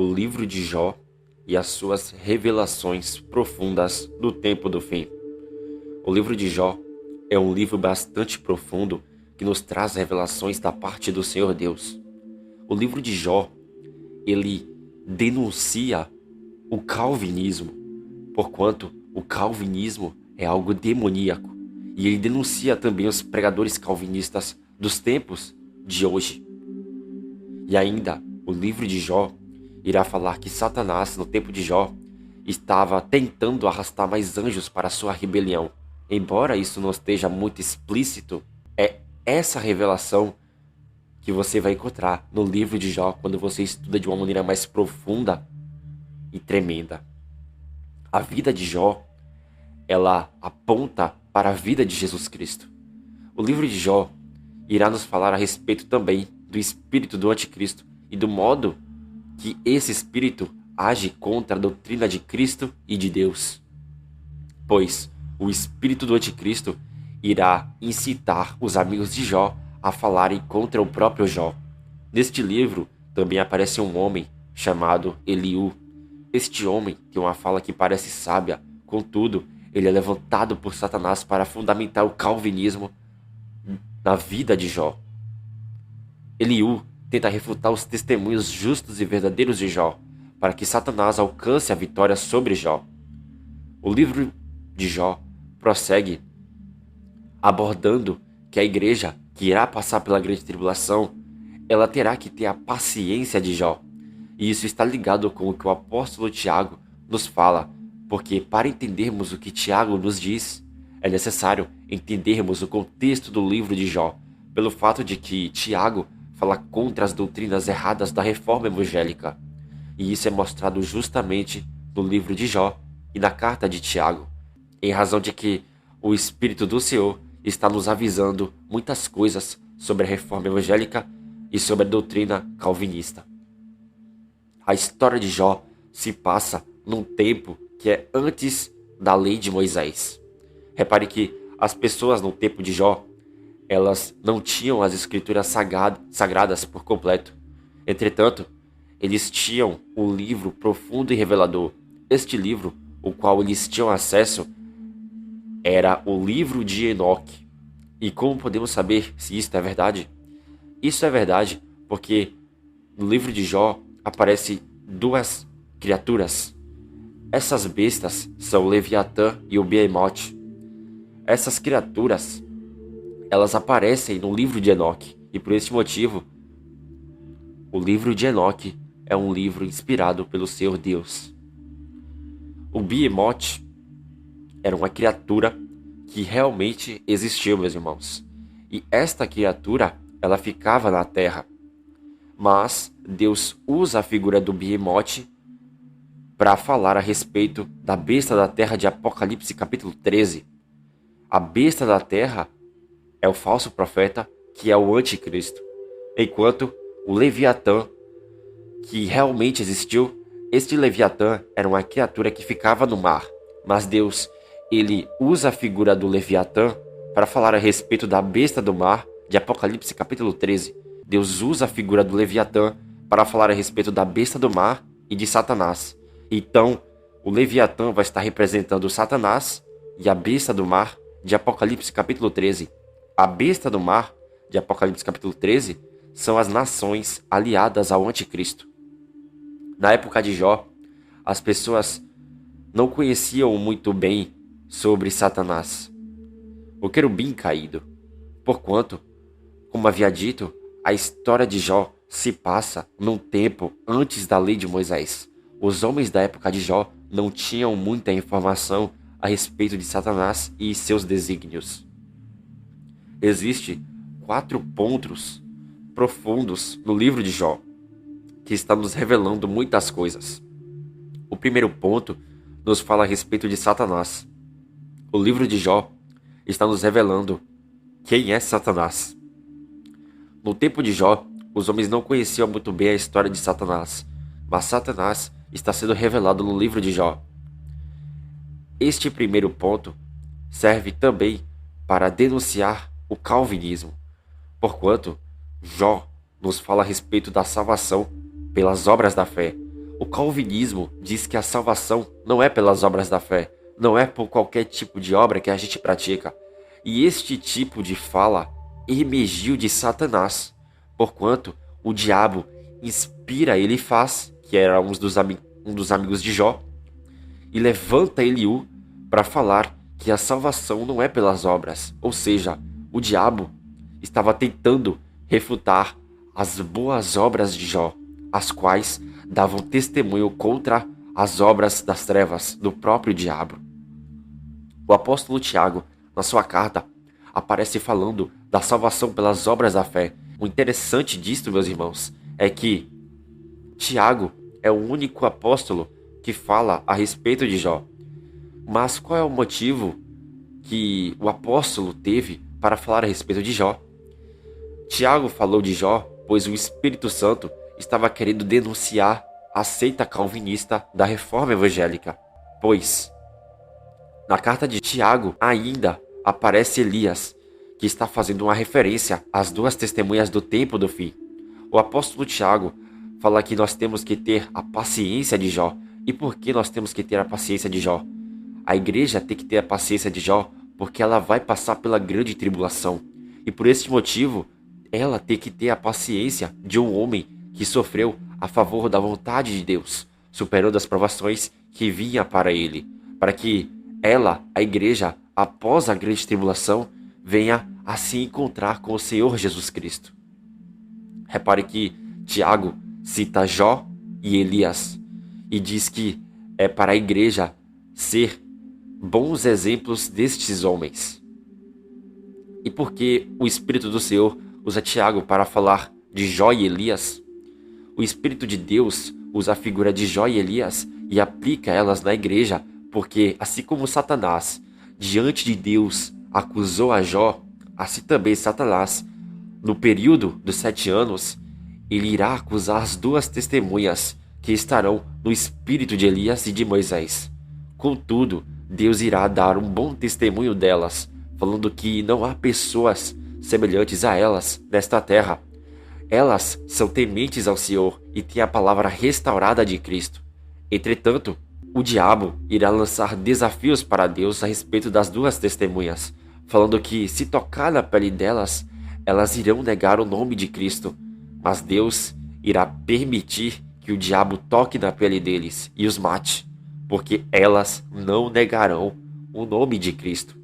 o livro de Jó e as suas revelações profundas do tempo do fim. O livro de Jó é um livro bastante profundo que nos traz revelações da parte do Senhor Deus. O livro de Jó, ele denuncia o calvinismo, porquanto o calvinismo é algo demoníaco. E ele denuncia também os pregadores calvinistas dos tempos de hoje. E ainda, o livro de Jó irá falar que Satanás, no tempo de Jó, estava tentando arrastar mais anjos para a sua rebelião. Embora isso não esteja muito explícito, é essa revelação que você vai encontrar no livro de Jó quando você estuda de uma maneira mais profunda e tremenda. A vida de Jó, ela aponta para a vida de Jesus Cristo. O livro de Jó irá nos falar a respeito também do espírito do anticristo e do modo que esse espírito age contra a doutrina de Cristo e de Deus. Pois o espírito do anticristo irá incitar os amigos de Jó a falarem contra o próprio Jó. Neste livro também aparece um homem chamado Eliú. Este homem tem uma fala que parece sábia, contudo, ele é levantado por Satanás para fundamentar o calvinismo na vida de Jó. Eliú tenta refutar os testemunhos justos e verdadeiros de Jó, para que Satanás alcance a vitória sobre Jó. O livro de Jó prossegue abordando que a igreja que irá passar pela grande tribulação, ela terá que ter a paciência de Jó. E isso está ligado com o que o apóstolo Tiago nos fala, porque para entendermos o que Tiago nos diz, é necessário entendermos o contexto do livro de Jó, pelo fato de que Tiago fala contra as doutrinas erradas da reforma evangélica. E isso é mostrado justamente no livro de Jó e na carta de Tiago, em razão de que o Espírito do Senhor está nos avisando muitas coisas sobre a reforma evangélica e sobre a doutrina calvinista. A história de Jó se passa num tempo que é antes da lei de Moisés. Repare que as pessoas no tempo de Jó, elas não tinham as escrituras sagradas por completo. Entretanto, eles tinham um livro profundo e revelador. Este livro, o qual eles tinham acesso, era o livro de Enoque. E como podemos saber se isso é verdade? Isso é verdade porque no livro de Jó aparecem duas criaturas. Essas bestas são o Leviatã e o Behemoth. Essas criaturas, elas aparecem no livro de Enoque. E por esse motivo, o livro de Enoque é um livro inspirado pelo Senhor Deus. O Behemoth era uma criatura que realmente existiu, meus irmãos. E esta criatura, ela ficava na terra. Mas Deus usa a figura do Behemoth para falar a respeito da besta da terra de Apocalipse capítulo 13. A besta da terra é o falso profeta, que é o anticristo. Enquanto o Leviatã, que realmente existiu, este Leviatã era uma criatura que ficava no mar. Mas Deus, ele usa a figura do Leviatã para falar a respeito da besta do mar de Apocalipse capítulo 13. Deus usa a figura do Leviatã para falar a respeito da besta do mar e de Satanás. Então, o Leviatã vai estar representando Satanás e a besta do mar de Apocalipse capítulo 13. A besta do mar de Apocalipse capítulo 13 são as nações aliadas ao anticristo. Na época de Jó, as pessoas não conheciam muito bem sobre Satanás, o querubim caído, porquanto, como havia dito, a história de Jó se passa num tempo antes da lei de Moisés. Os homens da época de Jó não tinham muita informação a respeito de Satanás e seus desígnios. Existem 4 pontos profundos no livro de Jó, que está nos revelando muitas coisas. O primeiro ponto nos fala a respeito de Satanás. O livro de Jó está nos revelando quem é Satanás. No tempo de Jó, os homens não conheciam muito bem a história de Satanás, mas Satanás está sendo revelado no livro de Jó. Este primeiro ponto serve também para denunciar o calvinismo, porquanto Jó nos fala a respeito da salvação pelas obras da fé. O calvinismo diz que a salvação não é pelas obras da fé, não é por qualquer tipo de obra que a gente pratica. E este tipo de fala emergiu de Satanás, porquanto o diabo inspira Elifaz, que era um dos amigos de Jó, e levanta Eliú para falar que a salvação não é pelas obras. Ou seja, o diabo estava tentando refutar as boas obras de Jó, as quais davam testemunho contra as obras das trevas do próprio diabo. O apóstolo Tiago, na sua carta, aparece falando da salvação pelas obras da fé. O interessante disto, meus irmãos, é que Tiago é o único apóstolo que fala a respeito de Jó. Mas qual é o motivo que o apóstolo teve para falar a respeito de Jó? Tiago falou de Jó, pois o Espírito Santo estava querendo denunciar a seita calvinista da reforma evangélica. Pois, na carta de Tiago ainda aparece Elias, que está fazendo uma referência às duas testemunhas do tempo do fim. O apóstolo Tiago fala que nós temos que ter a paciência de Jó. E por que nós temos que ter a paciência de Jó? A igreja tem que ter a paciência de Jó porque ela vai passar pela grande tribulação. E por esse motivo, ela tem que ter a paciência de um homem que sofreu a favor da vontade de Deus, superando as provações que vinham para ele, para que ela, a igreja, após a grande tribulação, venha a se encontrar com o Senhor Jesus Cristo. Repare que Tiago cita Jó e Elias e diz que é para a igreja ser bons exemplos destes homens. E por que o Espírito do Senhor usa Tiago para falar de Jó e Elias? O Espírito de Deus usa a figura de Jó e Elias e aplica elas na igreja, porque assim como Satanás, diante de Deus, acusou a Jó, assim também Satanás, no período dos 7 anos, ele irá acusar as duas testemunhas que estarão no espírito de Elias e de Moisés. Contudo, Deus irá dar um bom testemunho delas, falando que não há pessoas semelhantes a elas nesta terra. Elas são tementes ao Senhor e têm a palavra restaurada de Cristo. Entretanto, o diabo irá lançar desafios para Deus a respeito das duas testemunhas, falando que se tocar na pele delas, elas irão negar o nome de Cristo. Mas Deus irá permitir que o diabo toque na pele deles e os mate, porque elas não negarão o nome de Cristo.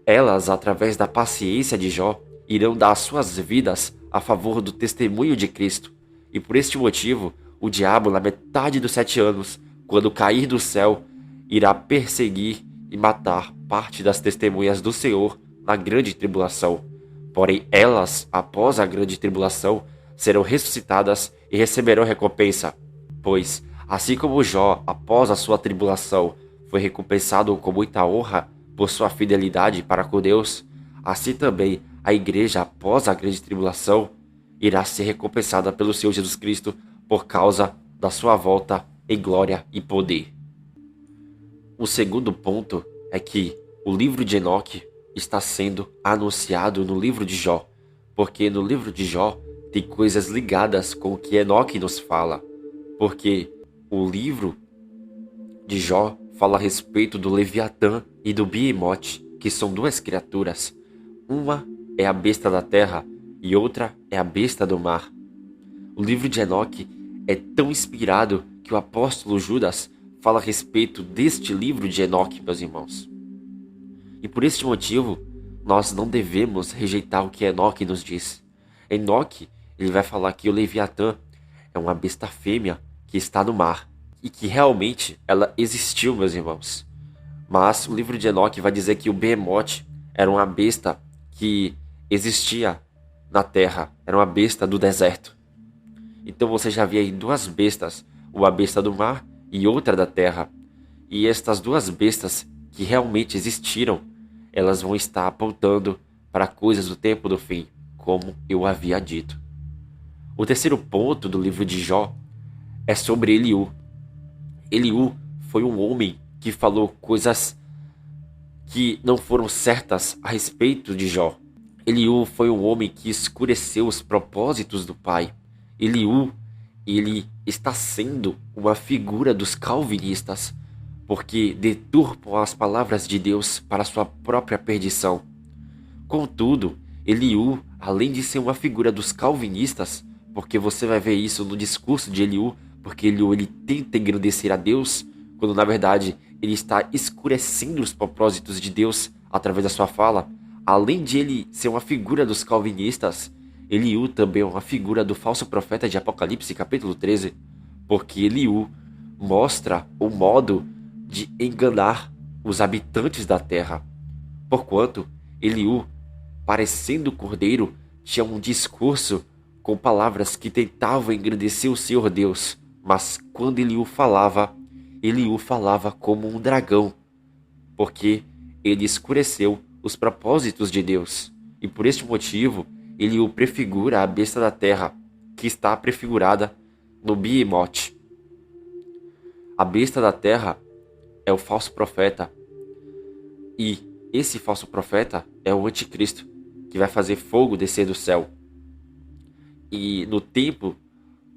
Elas, através da paciência de Jó, irão dar suas vidas a favor do testemunho de Cristo. E por este motivo, o diabo, na metade dos 7 anos, quando cair do céu, irá perseguir e matar parte das testemunhas do Senhor na grande tribulação. Porém, elas, após a grande tribulação, serão ressuscitadas e receberão recompensa. Pois, assim como Jó, após a sua tribulação, foi recompensado com muita honra por sua fidelidade para com Deus, assim também a igreja, após a grande tribulação, irá ser recompensada pelo Senhor Jesus Cristo por causa da sua volta em glória e poder. O segundo ponto é que o livro de Enoque está sendo anunciado no livro de Jó, porque no livro de Jó tem coisas ligadas com o que Enoque nos fala, porque o livro de Jó fala a respeito do Leviatã e do Behemoth, que são duas criaturas. Uma é a besta da terra e outra é a besta do mar. O livro de Enoque é tão inspirado que o apóstolo Judas fala a respeito deste livro de Enoque, meus irmãos. E por este motivo, nós não devemos rejeitar o que Enoque nos diz. Enoque, ele vai falar que o Leviatã é uma besta fêmea que está no mar e que realmente ela existiu, meus irmãos. Mas o livro de Enoque vai dizer que o Behemoth era uma besta que existia na terra, era uma besta do deserto. Então você já via aí duas bestas, uma besta do mar e outra da terra. E estas duas bestas que realmente existiram, elas vão estar apontando para coisas do tempo do fim, como eu havia dito. O terceiro ponto do livro de Jó é sobre Eliú. Eliú foi um homem que falou coisas que não foram certas a respeito de Jó. Eliú foi um homem que escureceu os propósitos do pai. Eliú, ele está sendo uma figura dos calvinistas, porque deturpam as palavras de Deus para sua própria perdição. Contudo, Eliú, além de ser uma figura dos calvinistas, porque você vai ver isso no discurso de Eliú, porque Eliú ele tenta engrandecer a Deus, quando na verdade ele está escurecendo os propósitos de Deus através da sua fala. Além de ele ser uma figura dos calvinistas, Eliú também é uma figura do falso profeta de Apocalipse capítulo 13, porque Eliú mostra o modo de enganar os habitantes da terra. Porquanto Eliú, parecendo cordeiro, tinha um discurso com palavras que tentavam engrandecer o Senhor Deus, mas quando Eliú falava como um dragão, porque ele escureceu os propósitos de Deus. E por este motivo, Eliú prefigura a besta da terra, que está prefigurada no Behemoth. A besta da terra é o falso profeta, e esse falso profeta é o anticristo, que vai fazer fogo descer do céu. E no tempo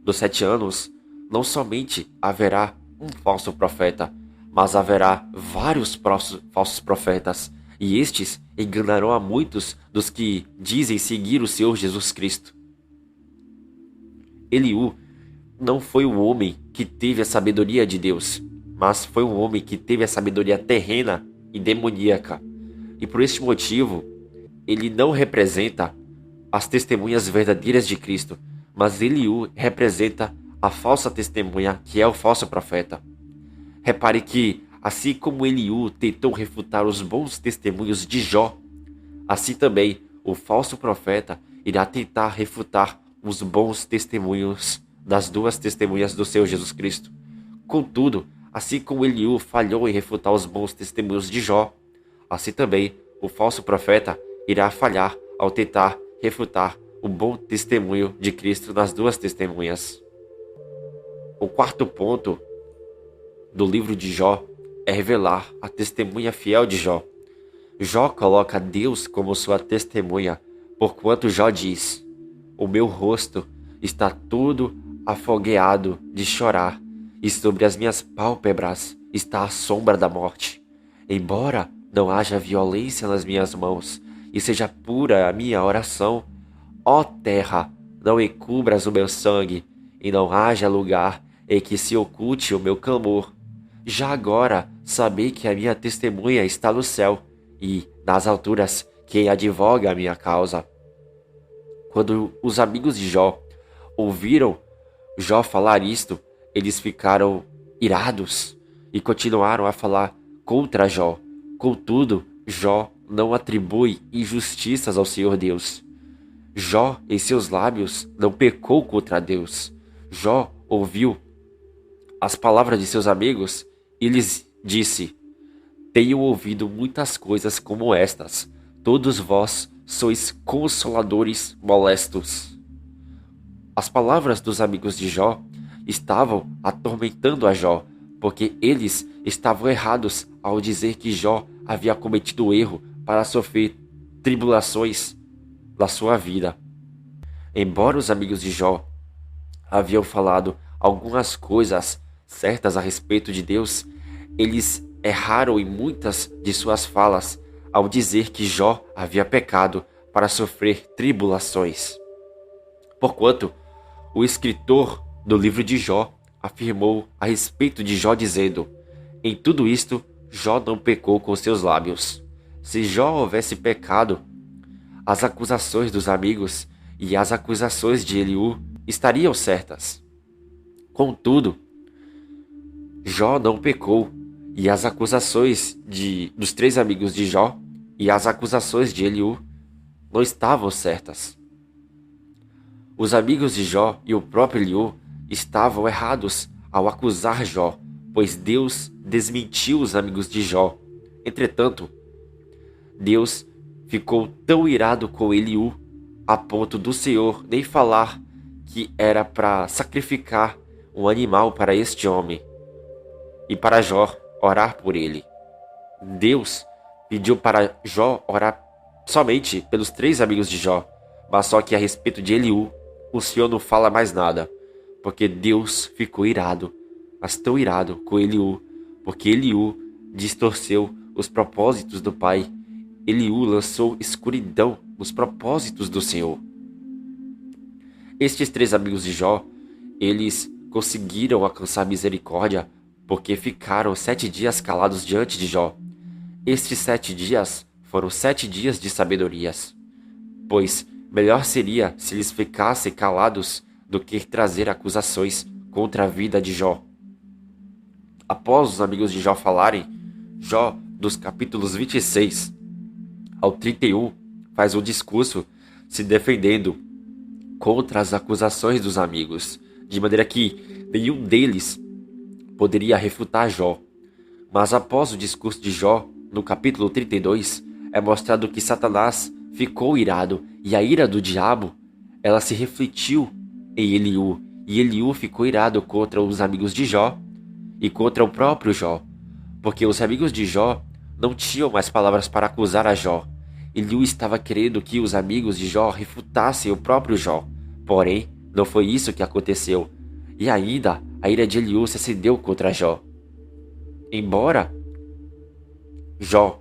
dos 7 anos, não somente haverá um falso profeta, mas haverá vários falsos profetas, e estes enganarão a muitos dos que dizem seguir o Senhor Jesus Cristo. Eliú não foi um homem que teve a sabedoria de Deus, mas foi um homem que teve a sabedoria terrena e demoníaca. E por este motivo, ele não representa as testemunhas verdadeiras de Cristo, mas Eliú representa a falsa testemunha, que é o falso profeta. Repare que, assim como Eliú tentou refutar os bons testemunhos de Jó, assim também o falso profeta irá tentar refutar os bons testemunhos das duas testemunhas do Senhor Jesus Cristo. Contudo, assim como Eliú falhou em refutar os bons testemunhos de Jó, assim também o falso profeta irá falhar ao tentar refutar o bom testemunho de Cristo nas duas testemunhas. O quarto ponto do livro de Jó é revelar a testemunha fiel de Jó. Jó coloca Deus como sua testemunha, porquanto Jó diz: "O meu rosto está todo afogueado de chorar, e sobre as minhas pálpebras está a sombra da morte. Embora não haja violência nas minhas mãos, e seja pura a minha oração, ó terra, não encubras o meu sangue, e não haja lugar em que se oculte o meu clamor. Já agora sabei que a minha testemunha está no céu, e nas alturas quem advoga a minha causa." Quando os amigos de Jó ouviram Jó falar isto, eles ficaram irados e continuaram a falar contra Jó. Contudo, Jó não atribui injustiças ao Senhor Deus. Jó, em seus lábios, não pecou contra Deus. Jó ouviu as palavras de seus amigos e lhes disse: "Tenho ouvido muitas coisas como estas. Todos vós sois consoladores molestos." As palavras dos amigos de Jó estavam atormentando a Jó, porque eles estavam errados ao dizer que Jó havia cometido o erro para sofrer tribulações da sua vida. Embora os amigos de Jó haviam falado algumas coisas certas a respeito de Deus, eles erraram em muitas de suas falas ao dizer que Jó havia pecado para sofrer tribulações. Porquanto, o escritor do livro de Jó afirmou a respeito de Jó dizendo: "Em tudo isto, Jó não pecou com seus lábios." Se Jó houvesse pecado, as acusações dos amigos e as acusações de Eliú estariam certas. Contudo, Jó não pecou, e as acusações dos 3 amigos de Jó e as acusações de Eliú não estavam certas. Os amigos de Jó e o próprio Eliú estavam errados ao acusar Jó, pois Deus desmentiu os amigos de Jó. Entretanto, Deus ficou tão irado com Eliú a ponto do Senhor nem falar que era para sacrificar um animal para este homem e para Jó orar por ele. Deus pediu para Jó orar somente pelos 3 amigos de Jó, mas só que a respeito de Eliú, o Senhor não fala mais nada, porque Deus ficou irado, mas tão irado com Eliú, porque Eliú distorceu os propósitos do Pai. Eliú lançou escuridão nos propósitos do Senhor. Estes 3 amigos de Jó, eles conseguiram alcançar misericórdia porque ficaram 7 dias calados diante de Jó. Estes 7 dias foram 7 dias de sabedorias, pois melhor seria se eles ficassem calados do que trazer acusações contra a vida de Jó. Após os amigos de Jó falarem, Jó, dos capítulos 26 ao 31, faz um discurso se defendendo contra as acusações dos amigos, de maneira que nenhum deles poderia refutar Jó. Mas após o discurso de Jó, no capítulo 32, é mostrado que Satanás ficou irado, e a ira do diabo, ela se refletiu em Eliú, e Eliú ficou irado contra os amigos de Jó e contra o próprio Jó, porque os amigos de Jó não tinham mais palavras para acusar a Jó. Eliú estava querendo que os amigos de Jó refutassem o próprio Jó, porém, não foi isso que aconteceu, e ainda a ira de Eliú se acendeu contra Jó. Embora Jó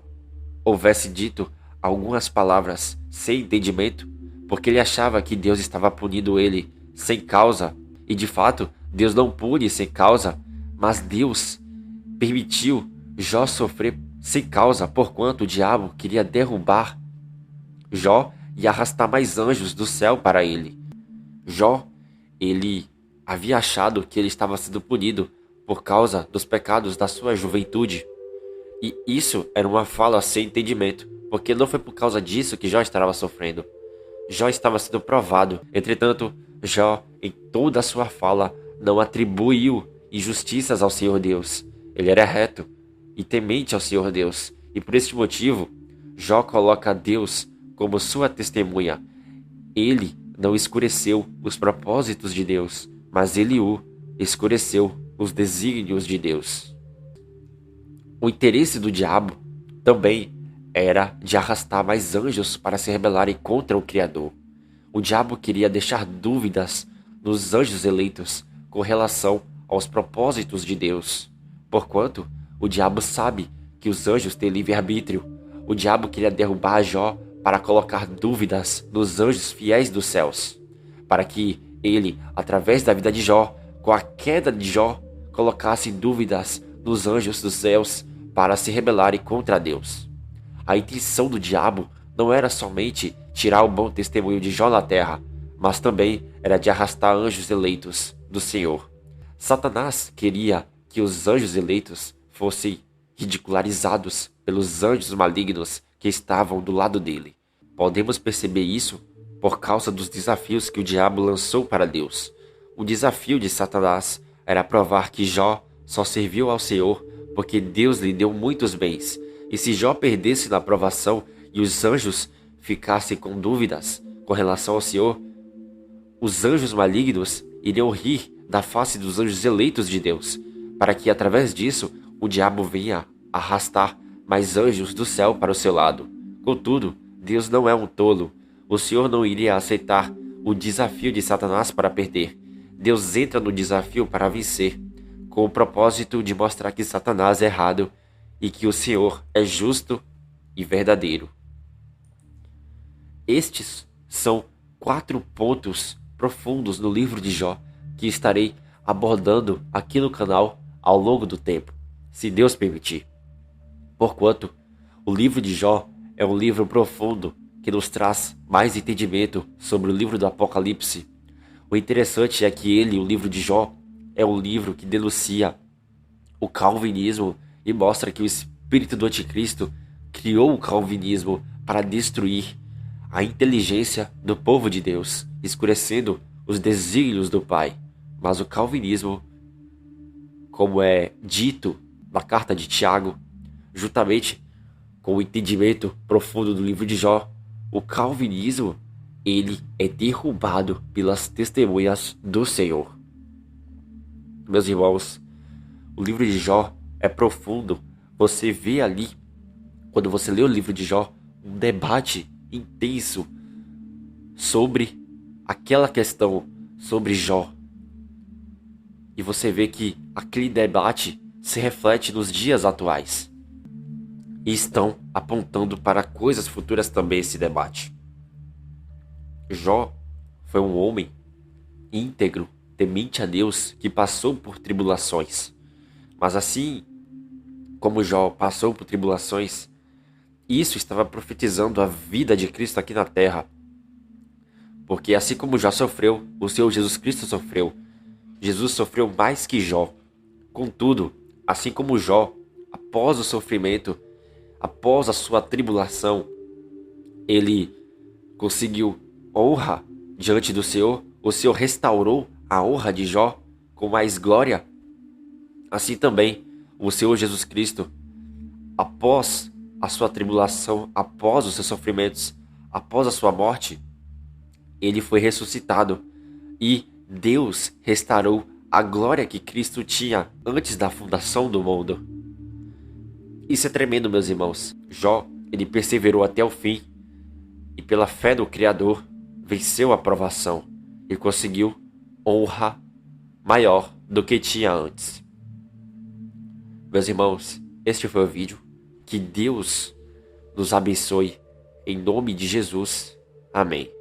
houvesse dito algumas palavras sem entendimento, porque ele achava que Deus estava punindo ele sem causa, e de fato Deus não pune sem causa, mas Deus permitiu Jó sofrer sem causa, porquanto o diabo queria derrubar Jó e arrastar mais anjos do céu para ele. Jó, ele havia achado que ele estava sendo punido por causa dos pecados da sua juventude. E isso era uma fala sem entendimento, porque não foi por causa disso que Jó estava sofrendo. Jó estava sendo provado. Entretanto, Jó, em toda a sua fala, não atribuiu injustiças ao Senhor Deus. Ele era reto e temente ao Senhor Deus. E por este motivo, Jó coloca Deus como sua testemunha. Ele não escureceu os propósitos de Deus, mas Eliú escureceu os desígnios de Deus. O interesse do diabo também era de arrastar mais anjos para se rebelarem contra o Criador. O diabo queria deixar dúvidas nos anjos eleitos com relação aos propósitos de Deus. Porquanto o diabo sabe que os anjos têm livre-arbítrio, o diabo queria derrubar Jó para colocar dúvidas nos anjos fiéis dos céus, para que ele, através da vida de Jó, com a queda de Jó, colocasse dúvidas nos anjos dos céus para se rebelarem contra Deus. A intenção do diabo não era somente tirar o bom testemunho de Jó na terra, mas também era de arrastar anjos eleitos do Senhor. Satanás queria que os anjos eleitos fossem ridicularizados pelos anjos malignos que estavam do lado dele. Podemos perceber isso por causa dos desafios que o diabo lançou para Deus. O desafio de Satanás era provar que Jó só serviu ao Senhor porque Deus lhe deu muitos bens. E se Jó perdesse na provação e os anjos ficassem com dúvidas com relação ao Senhor, os anjos malignos iriam rir da face dos anjos eleitos de Deus, para que através disso o diabo venha arrastar mais anjos do céu para o seu lado. Contudo, Deus não é um tolo. O Senhor não iria aceitar o desafio de Satanás para perder. Deus entra no desafio para vencer, com o propósito de mostrar que Satanás é errado e que o Senhor é justo e verdadeiro. Estes são 4 pontos profundos no livro de Jó que estarei abordando aqui no canal ao longo do tempo, se Deus permitir. Porquanto o livro de Jó é um livro profundo que nos traz mais entendimento sobre o livro do Apocalipse. O interessante é que o livro de Jó, é um livro que denuncia o calvinismo e mostra que o espírito do anticristo criou o calvinismo para destruir a inteligência do povo de Deus, escurecendo os desígnios do Pai. Mas o calvinismo, como é dito na carta de Tiago, juntamente com o entendimento profundo do livro de Jó, o calvinismo, ele é derrubado pelas testemunhas do Senhor. Meus irmãos, o livro de Jó é profundo. Você vê ali, quando você lê o livro de Jó, um debate intenso sobre aquela questão, sobre Jó. E você vê que aquele debate se reflete nos dias atuais. E estão apontando para coisas futuras também esse debate. Jó foi um homem íntegro, temente a Deus, que passou por tribulações. Mas assim como Jó passou por tribulações, isso estava profetizando a vida de Cristo aqui na terra. Porque assim como Jó sofreu, o Senhor Jesus Cristo sofreu. Jesus sofreu mais que Jó. Contudo, assim como Jó, após o sofrimento, após a sua tribulação, ele conseguiu honra diante do Senhor. O Senhor restaurou a honra de Jó com mais glória. Assim também, o Senhor Jesus Cristo, após a sua tribulação, após os seus sofrimentos, após a sua morte, ele foi ressuscitado e Deus restaurou a glória que Cristo tinha antes da fundação do mundo. Isso é tremendo, meus irmãos. Jó, ele perseverou até o fim e pela fé no Criador venceu a provação e conseguiu honra maior do que tinha antes. Meus irmãos, este foi o vídeo. Que Deus nos abençoe em nome de Jesus. Amém.